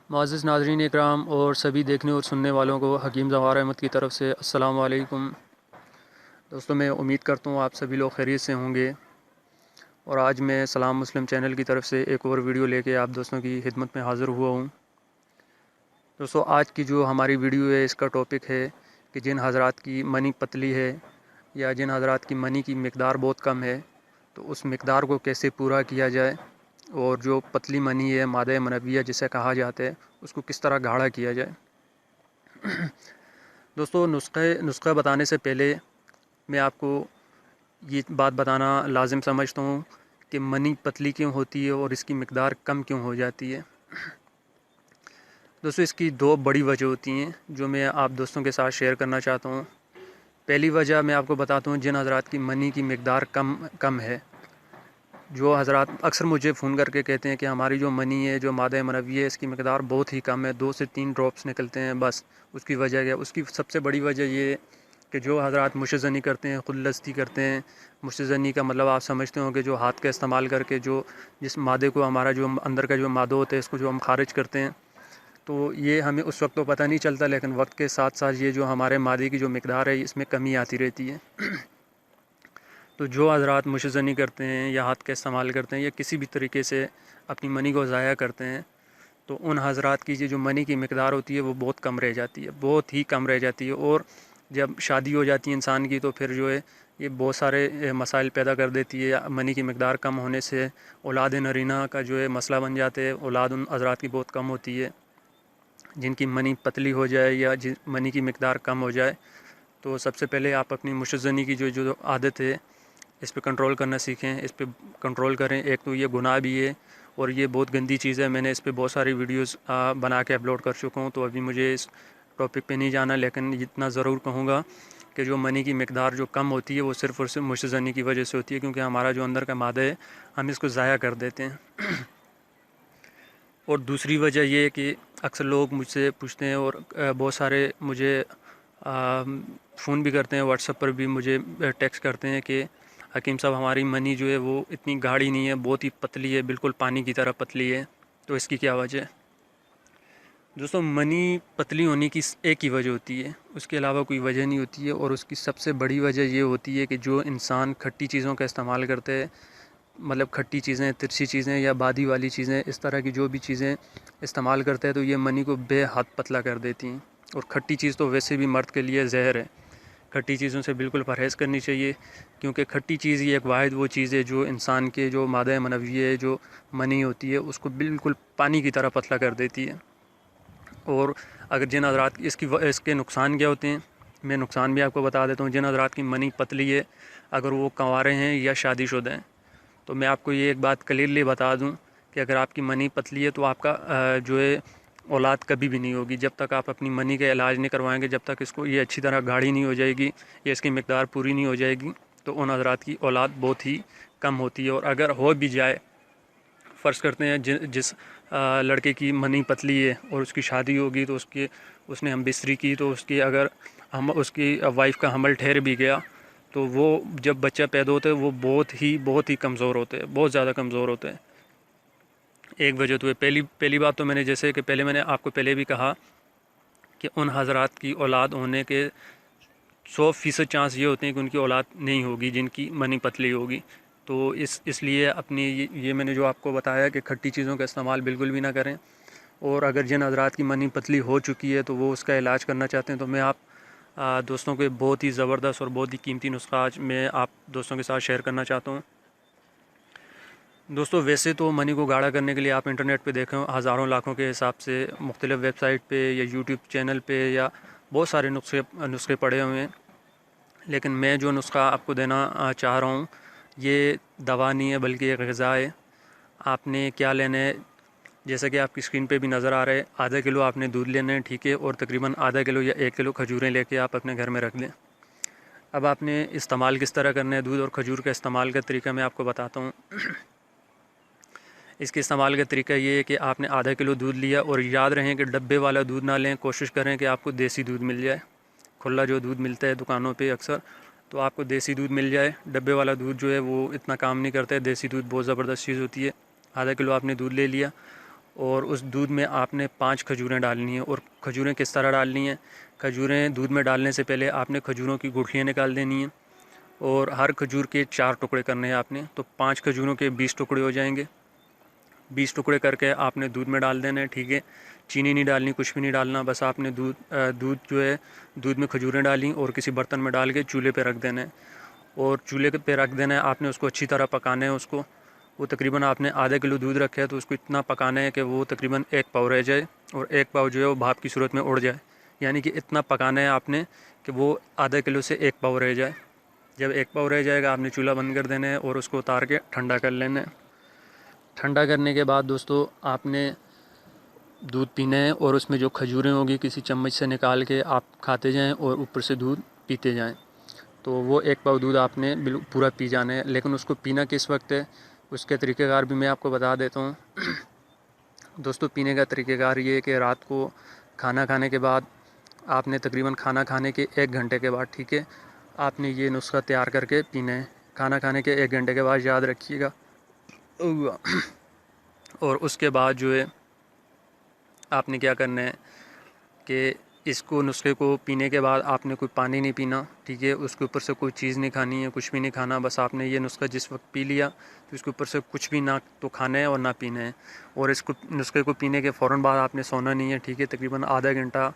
معزز ناظرین اکرام اور سبھی دیکھنے اور سننے والوں کو حکیم ظفار احمد کی طرف سے السلام علیکم۔ دوستوں میں امید کرتا ہوں آپ سبھی لوگ خیریت سے ہوں گے، اور آج میں سلام مسلم چینل کی طرف سے ایک اور ویڈیو لے کے آپ دوستوں کی خدمت میں حاضر ہوا ہوں۔ دوستوں آج کی جو ہماری ویڈیو ہے اس کا ٹاپک ہے کہ جن حضرات کی منی پتلی ہے یا جن حضرات کی منی کی مقدار بہت کم ہے تو اس مقدار کو کیسے پورا کیا جائے، اور جو پتلی منی ہے مادہ منویہ جسے کہا جاتا ہے اس کو کس طرح گاڑھا کیا جائے۔ دوستو نسخہ بتانے سے پہلے میں آپ کو یہ بات بتانا لازم سمجھتا ہوں کہ منی پتلی کیوں ہوتی ہے اور اس کی مقدار کم کیوں ہو جاتی ہے۔ دوستو اس کی دو بڑی وجہ ہوتی ہیں جو میں آپ دوستوں کے ساتھ شیئر کرنا چاہتا ہوں۔ پہلی وجہ میں آپ کو بتاتا ہوں، جن حضرات کی منی کی مقدار کم ہے، جو حضرات اکثر مجھے فون کر کے کہتے ہیں کہ ہماری جو منی ہے، جو مادہ منوی ہے، اس کی مقدار بہت ہی کم ہے، 2 سے 3 ڈراپس نکلتے ہیں بس۔ اس کی وجہ کیا؟ اس کی سب سے بڑی وجہ یہ ہے کہ جو حضرات مشزنی کرتے ہیں، خود لستی کرتے ہیں۔ مشزنی کا مطلب آپ سمجھتے ہوں کہ جو ہاتھ کا استعمال کر کے جس مادے کو، ہمارا جو اندر کا جو مادہ ہوتا ہے اس کو جو ہم خارج کرتے ہیں، تو یہ ہمیں اس وقت تو پتہ نہیں چلتا، لیکن وقت کے ساتھ ساتھ یہ جو ہمارے مادے کی جو مقدار ہے اس میں کمی آتی رہتی ہے۔ تو جو حضرات مشزنی کرتے ہیں یا ہاتھ کا استعمال کرتے ہیں یا کسی بھی طریقے سے اپنی منی کو ضائع کرتے ہیں، تو ان حضرات کی جو منی کی مقدار ہوتی ہے وہ بہت کم رہ جاتی ہے، بہت ہی کم رہ جاتی ہے۔ اور جب شادی ہو جاتی ہے انسان کی تو پھر جو ہے یہ بہت سارے مسائل پیدا کر دیتی ہے۔ منی کی مقدار کم ہونے سے اولاد نرینہ کا جو ہے مسئلہ بن جاتے ہے۔ اولاد ان حضرات کی بہت کم ہوتی ہے جن کی منی پتلی ہو جائے یا منی کی مقدار کم ہو جائے۔ تو سب سے پہلے آپ اپنی مشزنی کی جو عادت ہے اس پہ کنٹرول کرنا سیکھیں، اس پہ کنٹرول کریں۔ ایک تو یہ گناہ بھی ہے اور یہ بہت گندی چیز ہے، میں نے اس پہ بہت ساری ویڈیوز بنا کے اپلوڈ کر چکا ہوں، تو ابھی مجھے اس ٹاپک پہ نہیں جانا، لیکن اتنا ضرور کہوں گا کہ جو منی کی مقدار جو کم ہوتی ہے وہ صرف اور صرف مشزنی کی وجہ سے ہوتی ہے، کیونکہ ہمارا جو اندر کا مادہ ہے ہم اس کو ضائع کر دیتے ہیں۔ اور دوسری وجہ یہ ہے کہ اکثر لوگ مجھ سے پوچھتے ہیں اور بہت سارے مجھے فون بھی کرتے ہیں، واٹس ایپ پر بھی مجھے ٹیکسٹ کرتے ہیں کہ حکیم صاحب ہماری منی جو ہے وہ اتنی گاڑھی نہیں ہے، بہت ہی پتلی ہے، بالکل پانی کی طرح پتلی ہے، تو اس کی کیا وجہ ہے؟ دوستوں منی پتلی ہونے کی ایک ہی وجہ ہوتی ہے، اس کے علاوہ کوئی وجہ نہیں ہوتی ہے، اور اس کی سب سے بڑی وجہ یہ ہوتی ہے کہ جو انسان کھٹی چیزوں کا استعمال کرتے ہیں، مطلب کھٹی چیزیں، ترچھی چیزیں یا بادی والی چیزیں، اس طرح کی جو بھی چیزیں استعمال کرتے ہیں تو یہ منی کو بے حد پتلا کر دیتی ہیں۔ اور کھٹی چیز تو ویسے بھی مرد کے لیے زہر ہے، کھٹی چیزوں سے بالکل پرہیز کرنی چاہیے، کیونکہ کھٹی چیز یہ ایک واحد وہ چیز ہے جو انسان کے جو مادہ منوی ہے، جو منی ہوتی ہے، اس کو بالکل پانی کی طرح پتلا کر دیتی ہے۔ اور اگر جن حضرات اس کے نقصان کیا ہوتے ہیں، میں نقصان بھی آپ کو بتا دیتا ہوں۔ جن حضرات کی منی پتلی ہے، اگر وہ کنوارے ہیں یا شادی شدہ ہیں، تو میں آپ کو یہ ایک بات کلیئرلی بتا دوں کہ اگر آپ کی منی پتلی ہے تو آپ کا جو ہے اولاد کبھی بھی نہیں ہوگی، جب تک آپ اپنی منی کا علاج نہیں کروائیں گے، جب تک اس کو یہ اچھی طرح گاڑھی نہیں ہو جائے گی یا اس کی مقدار پوری نہیں ہو جائے گی، تو ان حضرات کی اولاد بہت ہی کم ہوتی ہے۔ اور اگر ہو بھی جائے، فرض کرتے ہیں جس لڑکے کی منی پتلی ہے اور اس کی شادی ہوگی تو اس نے ہم بستری کی، تو اس کی وائف کا حمل ٹھہر بھی گیا، تو وہ جب بچہ پیدا ہوتا ہے وہ بہت ہی کمزور ہوتے ہیں، بہت زیادہ کمزور ہوتے ہیں۔ ایک وجہ تو ہے، پہلی بات تو میں نے جیسے کہ پہلے میں نے آپ کو پہلے بھی کہا کہ ان حضرات کی اولاد ہونے کے 100% چانس یہ ہوتے ہیں کہ ان کی اولاد نہیں ہوگی جن کی منی پتلی ہوگی۔ تو اس لیے اپنی یہ میں نے جو آپ کو بتایا کہ کھٹی چیزوں کا استعمال بالکل بھی نہ کریں، اور اگر جن حضرات کی منی پتلی ہو چکی ہے تو وہ اس کا علاج کرنا چاہتے ہیں، تو میں آپ دوستوں کے بہت ہی زبردست اور بہت ہی قیمتی نسخہ آج میں آپ دوستوں کے ساتھ شیئر کرنا چاہتا ہوں۔ دوستوں ویسے تو منی کو گاڑھا کرنے کے لیے آپ انٹرنیٹ پہ دیکھیں، ہزاروں لاکھوں کے حساب سے مختلف ویب سائٹ پہ یا یوٹیوب چینل پہ یا بہت سارے نسخے پڑے ہوئے ہیں، لیکن میں جو نسخہ آپ کو دینا چاہ رہا ہوں یہ دوا نہیں ہے بلکہ ایک غذا ہے۔ آپ نے کیا لینا ہے، جیسا کہ آپ کی اسکرین پہ بھی نظر آ رہا ہے، آدھا کلو آپ نے دودھ لینا ہے، ٹھیک ہے، اور تقریباً آدھا کلو یا 1 کلو کھجوریں لے کے آپ اپنے گھر میں رکھ دیں۔ اب آپ نے استعمال کس طرح کرنا ہے دودھ اور کھجور کا استعمال کا طریقہ میں آپ کو بتاتا ہوں۔ اس کے استعمال کا طریقہ یہ ہے کہ آپ نے آدھا کلو دودھ لیا، اور یاد رہیں کہ ڈبے والا دودھ نہ لیں، کوشش کریں کہ آپ کو دیسی دودھ مل جائے، کھلا جو دودھ ملتا ہے دکانوں پہ اکثر، تو آپ کو دیسی دودھ مل جائے۔ ڈبے والا دودھ جو ہے وہ اتنا کام نہیں کرتا ہے، دیسی دودھ بہت زبردست چیز ہوتی ہے۔ آدھا کلو آپ نے دودھ لے لیا، اور اس دودھ میں آپ نے 5 کھجوریں ڈالنی ہیں۔ اور کھجوریں کس طرح ڈالنی ہیں؟ کھجوریں دودھ میں ڈالنے سے پہلے آپ نے کھجوروں کی گٹھلیاں نکال دینی ہیں، اور ہر کھجور کے 4 ٹکڑے کرنے ہیں آپ نے، تو 5 کھجوروں کے 20 ٹکڑے ہو جائیں گے۔ 20 ٹکڑے کر کے آپ نے دودھ میں ڈال دینا ہے، ٹھیک ہے۔ چینی نہیں ڈالنی، کچھ بھی نہیں ڈالنا، بس آپ نے دودھ جو ہے دودھ میں کھجوریں ڈالیں اور کسی برتن میں ڈال کے چولہے پہ رکھ دینا ہے، اور چولہے پہ رکھ دینا ہے آپ نے۔ اس کو اچھی طرح پکانا ہے اس کو۔ وہ تقریباً آپ نے آدھا کلو دودھ رکھا ہے تو اس کو اتنا پکانا ہے کہ وہ تقریباً 1 پاؤ رہ جائے، اور 1 پاؤ جو ہے وہ بھاپ کی صورت میں اڑ جائے، یعنی کہ اتنا پکانا ہے آپ نے کہ وہ آدھا کلو سے 1 پاؤ رہ جائے۔ جب 1 پاؤ رہ جائے گا آپ نے چولہا بند کر دینا ہے اور اس کو اتار کے ٹھنڈا کر لینا ہے۔ ٹھنڈا کرنے کے بعد دوستو آپ نے دودھ پینا ہے، اور اس میں جو کھجوریں ہوگی کسی چمچ سے نکال کے آپ کھاتے جائیں اور اوپر سے دودھ پیتے جائیں۔ تو وہ 1 پاؤ دودھ آپ نے پورا پی جانا ہے، لیکن اس کو پینا کس وقت ہے اس کے طریقہ کار بھی میں آپ کو بتا دیتا ہوں۔ دوستو پینے کا طریقہ کار یہ ہے کہ رات کو کھانا کھانے کے بعد آپ نے تقریباً کھانا کھانے کے 1 گھنٹے کے بعد، ٹھیک ہے، آپ نے یہ نسخہ تیار کر کے پینا ہے۔ کھانا کھانے کے 1 گھنٹے کے بعد یاد رکھیے گا۔ اور اس کے بعد جو ہے آپ نے کیا کرنا ہے کہ اس کو نسخے کو پینے کے بعد آپ نے کوئی پانی نہیں پینا، ٹھیک ہے، اس کے اوپر سے کوئی چیز نہیں کھانی ہے، کچھ بھی نہیں کھانا، بس آپ نے یہ نسخہ جس وقت پی لیا تو اس کے اوپر سے کچھ بھی نہ تو کھانا ہے اور نہ پینا ہے۔ اور اس کو نسخے کو پینے کے فوراً بعد آپ نے سونا نہیں ہے، ٹھیک ہے، تقریباً آدھا گھنٹہ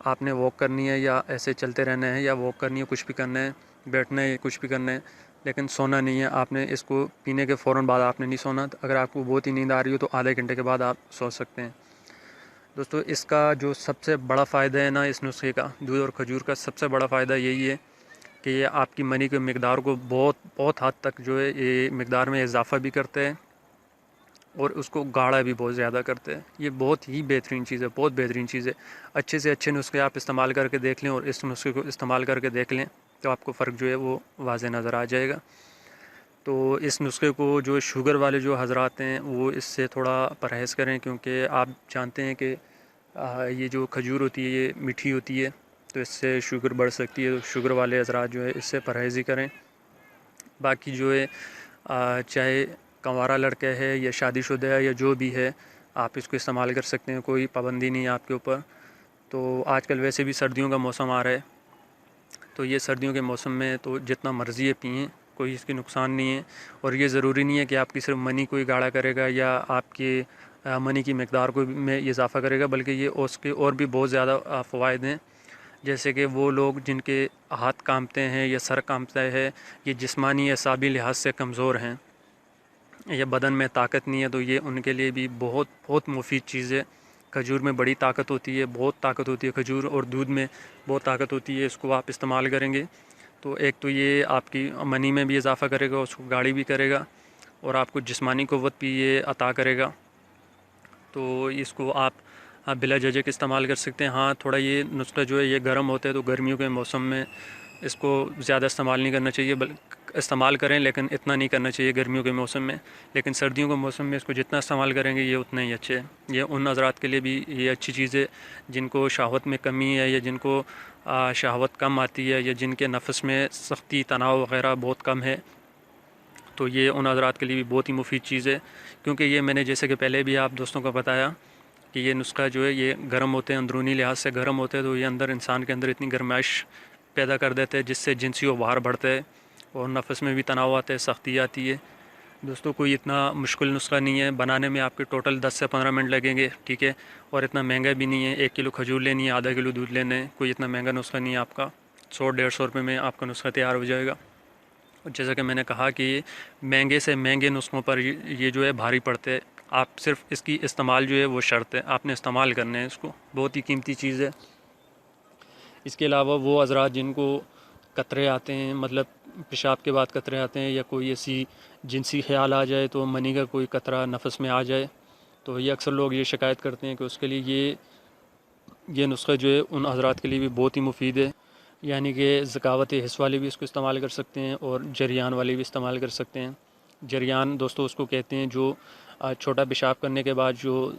آپ نے واک کرنی ہے، یا ایسے چلتے رہنا ہے، یا واک کرنی ہے، کچھ بھی کرنا ہے، بیٹھنا ہے، کچھ بھی کرنا ہے، لیکن سونا نہیں ہے۔ آپ نے اس کو پینے کے فوراً بعد آپ نے نہیں سونا۔ اگر آپ کو بہت ہی نیند آ رہی ہو تو آدھے گھنٹے کے بعد آپ سو سکتے ہیں۔ دوستو اس کا جو سب سے بڑا فائدہ ہے نا، اس نسخے کا، دودھ اور کھجور کا سب سے بڑا فائدہ یہی ہے کہ یہ آپ کی منی کے مقدار کو بہت حد تک جو ہے یہ مقدار میں اضافہ بھی کرتے ہیں، اور اس کو گاڑھا بھی بہت زیادہ کرتے ہیں۔ یہ بہت ہی بہترین چیز ہے، بہت بہترین چیز ہے۔ اچھے سے اچھے نسخے آپ استعمال کر کے دیکھ لیں، اور اس نسخے کو استعمال کر کے دیکھ لیں تو آپ کو فرق جو ہے وہ واضح نظر آ جائے گا۔ تو اس نسخے کو جو شوگر والے جو حضرات ہیں وہ اس سے تھوڑا پرہیز کریں، کیونکہ آپ جانتے ہیں کہ یہ جو کھجور ہوتی ہے یہ میٹھی ہوتی ہے، تو اس سے شوگر بڑھ سکتی ہے۔ تو شوگر والے حضرات جو ہے اس سے پرہیزی کریں۔ باقی جو ہے چاہے کنوارا لڑکا ہے یا شادی شدہ ہے یا جو بھی ہے، آپ اس کو استعمال کر سکتے ہیں، کوئی پابندی نہیں ہے آپ کے اوپر۔ تو آج کل ویسے بھی سردیوں کا موسم آ رہا ہے، تو یہ سردیوں کے موسم میں تو جتنا مرضی ہے پئیں، کوئی اس کی نقصان نہیں ہے۔ اور یہ ضروری نہیں ہے کہ آپ کی صرف منی کو ہی گاڑھا کرے گا یا آپ کے منی کی مقدار کو میں اضافہ کرے گا، بلکہ یہ اس کے اور بھی بہت زیادہ فوائد ہیں۔ جیسے کہ وہ لوگ جن کے ہاتھ کانپتے ہیں یا سر کانپتا ہے، یہ جسمانی یا اعصابی لحاظ سے کمزور ہیں یا بدن میں طاقت نہیں ہے، تو یہ ان کے لیے بھی بہت بہت مفید چیز ہے۔ کھجور میں بڑی طاقت ہوتی ہے، بہت طاقت ہوتی ہے کھجور، اور دودھ میں بہت طاقت ہوتی ہے۔ اس کو آپ استعمال کریں گے تو ایک تو یہ آپ کی منی میں بھی اضافہ کرے گا، اس کو گاڑھی بھی کرے گا، اور آپ کو جسمانی قوت بھی یہ عطا کرے گا۔ تو اس کو آپ بلا جھجک استعمال کر سکتے ہیں۔ ہاں تھوڑا یہ نسخہ جو ہے یہ گرم ہوتا ہے، تو گرمیوں کے موسم میں اس کو زیادہ استعمال نہیں کرنا چاہیے، استعمال کریں لیکن اتنا نہیں کرنا چاہیے گرمیوں کے موسم میں۔ لیکن سردیوں کے موسم میں اس کو جتنا استعمال کریں گے یہ اتنا ہی اچھے ہے۔ یہ ان حضرات کے لیے بھی یہ اچھی چیز ہے جن کو شہوت میں کمی ہے، یا جن کو شہوت کم آتی ہے، یا جن کے نفس میں سختی تناؤ وغیرہ بہت کم ہے، تو یہ ان حضرات کے لیے بھی بہت ہی مفید چیز ہے۔ کیونکہ یہ میں نے جیسے کہ پہلے بھی آپ دوستوں کو بتایا کہ یہ نسخہ جو ہے یہ گرم ہوتے ہیں، اندرونی لحاظ سے گرم ہوتے ہیں، تو یہ اندر انسان کے اندر اتنی گرمائش پیدا کر دیتے ہیں جس سے جنسی ابھار بڑھتا ہے اور نفس میں بھی تناؤ آتا ہے، سختی آتی ہے۔ دوستوں کوئی اتنا مشکل نسخہ نہیں ہے بنانے میں، آپ کے ٹوٹل 10 سے 15 منٹ لگیں گے، ٹھیک ہے، اور اتنا مہنگا بھی نہیں ہے۔ 1 کلو کھجور لینی ہے، آدھا کلو دودھ لینا ہے، کوئی اتنا مہنگا نسخہ نہیں ہے آپ کا۔ 100-150 روپے میں آپ کا نسخہ تیار ہو جائے گا۔ اور جیسا کہ میں نے کہا کہ مہنگے سے مہنگے نسخوں پر یہ جو ہے بھاری پڑتے ہیں، آپ صرف اس کی استعمال جو ہے وہ شرط ہے، آپ نے استعمال کرنا ہے اس کو، بہت ہی قیمتی چیز ہے۔ اس کے علاوہ وہ حضرات جن کو قطرے آتے ہیں، مطلب پیشاب کے بعد قطرے آتے ہیں، یا کوئی ایسی جنسی خیال آ جائے تو منی کا کوئی قطرہ نفس میں آ جائے، تو یہ اکثر لوگ یہ شکایت کرتے ہیں کہ اس کے لیے یہ نسخہ جو ہے ان حضرات کے لیے بھی بہت ہی مفید ہے۔ یعنی کہ ذکاوت حس والے بھی اس کو استعمال کر سکتے ہیں، اور جریان والے بھی استعمال کر سکتے ہیں۔ جریان دوستو اس کو کہتے ہیں جو چھوٹا پیشاب کرنے کے بعد جو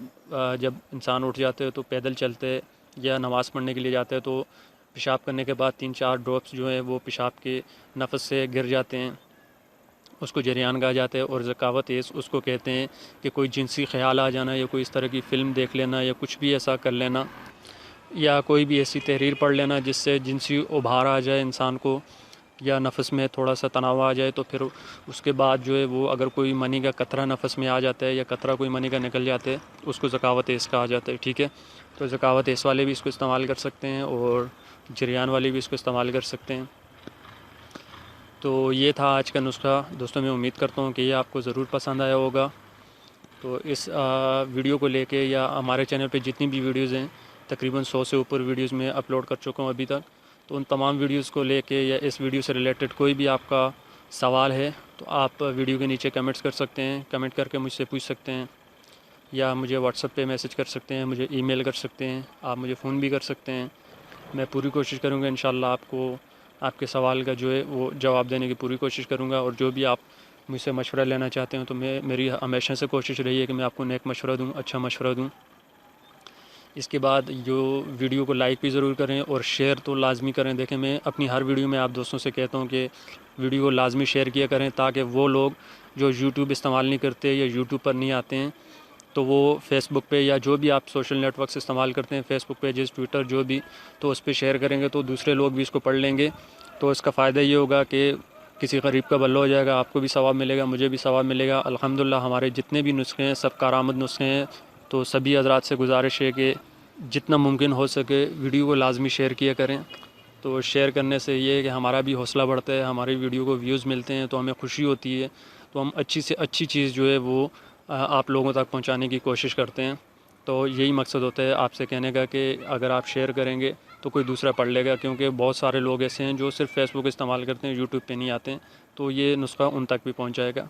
جب انسان اٹھ جاتے ہے تو پیدل چلتے یا نماز پڑھنے کے لیے جاتے ہیں، تو پیشاب کرنے کے بعد 3-4 ڈراپس جو ہیں وہ پیشاب کے نفس سے گر جاتے ہیں، اس کو جریان کہا جاتا ہے، اور ذکاوت اس کو کہتے ہیں کہ کوئی جنسی خیال آ جانا یا کوئی اس طرح کی فلم دیکھ لینا یا کچھ بھی ایسا کر لینا یا کوئی بھی ایسی تحریر پڑھ لینا جس سے جنسی ابھار آ جائے انسان کو یا نفس میں تھوڑا سا تناؤ آ جائے، تو پھر اس کے بعد جو ہے وہ اگر کوئی منی کا قطرہ نفس میں آ جاتا ہے یا قطرہ کوئی منی کا نکل جاتا ہے اس کو ذکاوت کہا جاتا ہے، ٹھیک ہے۔ تو ذکاوت والے بھی اس کو استعمال کر سکتے ہیں اور جریان والے بھی اس کو استعمال کر سکتے ہیں۔ تو یہ تھا آج کا نسخہ دوستوں، میں امید کرتا ہوں کہ یہ آپ کو ضرور پسند آیا ہوگا۔ تو اس ویڈیو کو لے کے یا ہمارے چینل پہ جتنی بھی ویڈیوز ہیں، تقریباً 100 سے اوپر ویڈیوز میں اپلوڈ کر چکا ہوں ابھی تک، تو ان تمام ویڈیوز کو لے کے یا اس ویڈیو سے ریلیٹڈ کوئی بھی آپ کا سوال ہے تو آپ ویڈیو کے نیچے کمنٹس کر سکتے ہیں، کمنٹ کر کے مجھ سے پوچھ سکتے ہیں، یا مجھے واٹس ایپ پہ میسج کر سکتے ہیں، مجھے ای میل کر سکتے ہیں، آپ مجھے فون بھی کر سکتے ہیں۔ میں پوری کوشش کروں گا انشاءاللہ آپ کو آپ کے سوال کا جو ہے وہ جواب دینے کی پوری کوشش کروں گا، اور جو بھی آپ مجھ سے مشورہ لینا چاہتے ہیں تو میری ہمیشہ سے کوشش رہی ہے کہ میں آپ کو نیک مشورہ دوں، اچھا مشورہ دوں۔ اس کے بعد جو ویڈیو کو لائک بھی ضرور کریں اور شیئر تو لازمی کریں۔ دیکھیں، میں اپنی ہر ویڈیو میں آپ دوستوں سے کہتا ہوں کہ ویڈیو کو لازمی شیئر کیا کریں، تاکہ وہ لوگ جو یوٹیوب استعمال نہیں کرتے یا یوٹیوب پر نہیں آتے ہیں تو وہ فیس بک پہ یا جو بھی آپ سوشل نیٹ ورکس استعمال کرتے ہیں، فیس بک پیجز، ٹویٹر، جو بھی، تو اس پہ شیئر کریں گے تو دوسرے لوگ بھی اس کو پڑھ لیں گے۔ تو اس کا فائدہ یہ ہوگا کہ کسی غریب کا بھلا ہو جائے گا، آپ کو بھی ثواب ملے گا، مجھے بھی ثواب ملے گا۔ الحمدللہ ہمارے جتنے بھی نسخے ہیں سب کارآمد نسخے ہیں، تو سبھی حضرات سے گزارش ہے کہ جتنا ممکن ہو سکے ویڈیو کو لازمی شیئر کیا کریں۔ تو شیئر کرنے سے یہ ہے کہ ہمارا بھی حوصلہ بڑھتا ہے، ہماری ویڈیو کو ویوز ملتے ہیں تو ہمیں خوشی ہوتی ہے، تو ہم اچھی سے اچھی چیز جو ہے وہ آپ لوگوں تک پہنچانے کی کوشش کرتے ہیں۔ تو یہی مقصد ہوتا ہے آپ سے کہنے کا کہ اگر آپ شیئر کریں گے تو کوئی دوسرا پڑھ لے گا، کیونکہ بہت سارے لوگ ایسے ہیں جو صرف فیس بک استعمال کرتے ہیں، یوٹیوب پہ نہیں آتے ہیں، تو یہ نسخہ ان تک بھی پہنچ جائے گا۔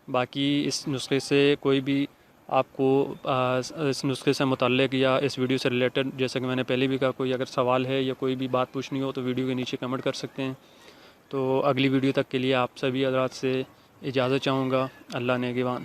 باقی اس نسخے سے کوئی بھی آپ کو اس نسخے سے متعلق یا اس ویڈیو سے ریلیٹڈ، جیسا کہ میں نے پہلے بھی کہا، کوئی اگر سوال ہے یا کوئی بھی بات پوچھنی ہو تو ویڈیو کے نیچے کمنٹ کر سکتے ہیں۔ تو اگلی ویڈیو تک کے لیے آپ سبھی حضرات سے اجازت چاہوں گا۔ اللہ نگہبان۔